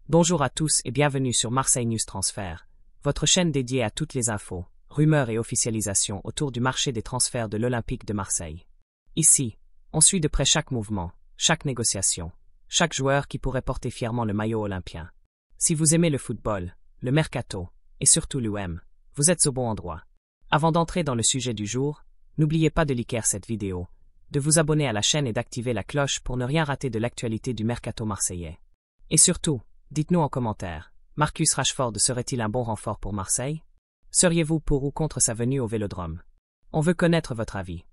Bonjour à tous et bienvenue sur Marseille News Transfert, votre chaîne dédiée à toutes les infos, rumeurs et officialisations autour du marché des transferts de l'Olympique de Marseille. Ici, on suit de près chaque mouvement, chaque négociation, chaque joueur qui pourrait porter fièrement le maillot olympien. Si vous aimez le football, le mercato, et surtout l'OM, vous êtes au bon endroit. Avant d'entrer dans le sujet du jour, n'oubliez pas de liker cette vidéo, de vous abonner à la chaîne et d'activer la cloche pour ne rien rater de l'actualité du mercato marseillais. Et surtout, dites-nous en commentaire, Marcus Rashford serait-il un bon renfort pour Marseille? Seriez-vous pour ou contre sa venue au Vélodrome? On veut connaître votre avis.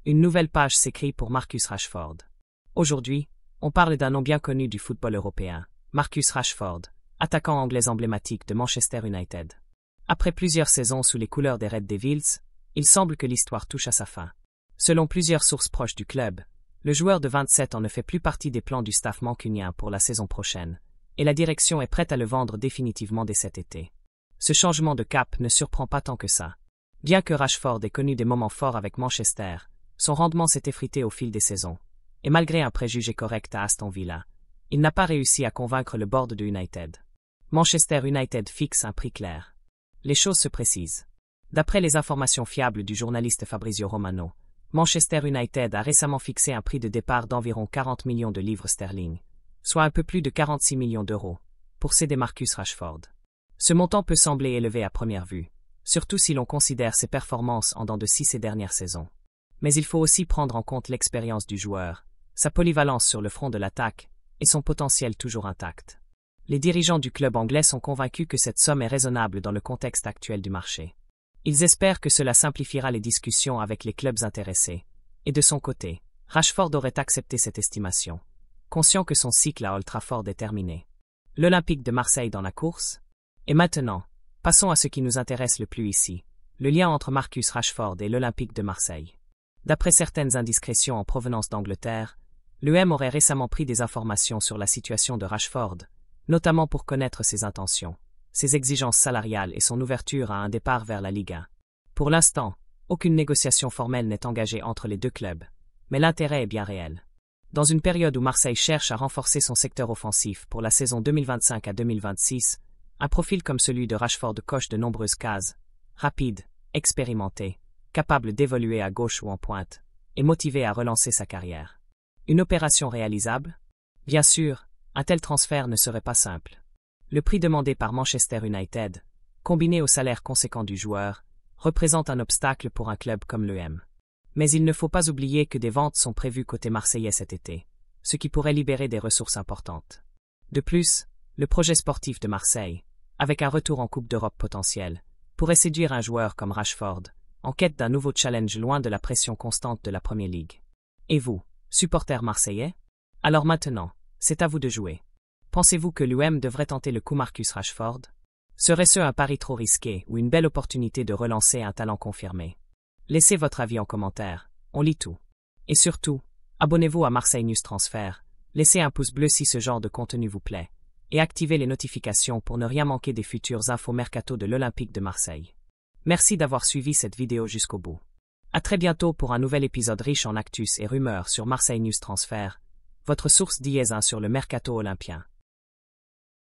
Une nouvelle page s'écrit pour Marcus Rashford. Aujourd'hui, on parle d'un nom bien connu du football européen, Marcus Rashford, attaquant anglais emblématique de Manchester United. Après plusieurs saisons sous les couleurs des Red Devils, il semble que l'histoire touche à sa fin. Selon plusieurs sources proches du club, le joueur de 27 ans ne fait plus partie des plans du staff mancunien pour la saison prochaine, et la direction est prête à le vendre définitivement dès cet été. Ce changement de cap ne surprend pas tant que ça. Bien que Rashford ait connu des moments forts avec Manchester, son rendement s'est effrité au fil des saisons, et malgré un préjugé correct à Aston Villa, il n'a pas réussi à convaincre le board de United. Manchester United fixe un prix clair. Les choses se précisent. D'après les informations fiables du journaliste Fabrizio Romano, Manchester United a récemment fixé un prix de départ d'environ 40 millions de livres sterling, soit un peu plus de 46 millions d'euros, pour céder Marcus Rashford. Ce montant peut sembler élevé à première vue, surtout si l'on considère ses performances en dents de scie ces dernières saisons. Mais il faut aussi prendre en compte l'expérience du joueur, sa polyvalence sur le front de l'attaque, et son potentiel toujours intact. Les dirigeants du club anglais sont convaincus que cette somme est raisonnable dans le contexte actuel du marché. Ils espèrent que cela simplifiera les discussions avec les clubs intéressés, et de son côté, Rashford aurait accepté cette estimation, conscient que son cycle à Old Trafford est terminé. L'Olympique de Marseille dans la course? Et maintenant, passons à ce qui nous intéresse le plus ici, le lien entre Marcus Rashford et l'Olympique de Marseille. D'après certaines indiscrétions en provenance d'Angleterre, l'OM aurait récemment pris des informations sur la situation de Rashford, notamment pour connaître ses intentions, ses exigences salariales et son ouverture à un départ vers la Ligue 1. Pour l'instant, aucune négociation formelle n'est engagée entre les deux clubs, mais l'intérêt est bien réel. Dans une période où Marseille cherche à renforcer son secteur offensif pour la saison 2025 à 2026, un profil comme celui de Rashford coche de nombreuses cases, rapide, expérimenté, capable d'évoluer à gauche ou en pointe, et motivé à relancer sa carrière. Une opération réalisable? Bien sûr, un tel transfert ne serait pas simple. Le prix demandé par Manchester United, combiné au salaire conséquent du joueur, représente un obstacle pour un club comme l'OM. Mais il ne faut pas oublier que des ventes sont prévues côté marseillais cet été, ce qui pourrait libérer des ressources importantes. De plus, le projet sportif de Marseille, avec un retour en Coupe d'Europe potentiel, pourrait séduire un joueur comme Rashford, en quête d'un nouveau challenge loin de la pression constante de la Premier League. Et vous, supporters marseillais? Alors maintenant, c'est à vous de jouer. Pensez-vous que l'OM devrait tenter le coup Marcus Rashford? Serait-ce un pari trop risqué ou une belle opportunité de relancer un talent confirmé? Laissez votre avis en commentaire, on lit tout. Et surtout, abonnez-vous à Marseille News Transfert, laissez un pouce bleu si ce genre de contenu vous plaît, et activez les notifications pour ne rien manquer des futures infos mercato de l'Olympique de Marseille. Merci d'avoir suivi cette vidéo jusqu'au bout. À très bientôt pour un nouvel épisode riche en actus et rumeurs sur Marseille News Transfert, votre source dièse sur le mercato olympien.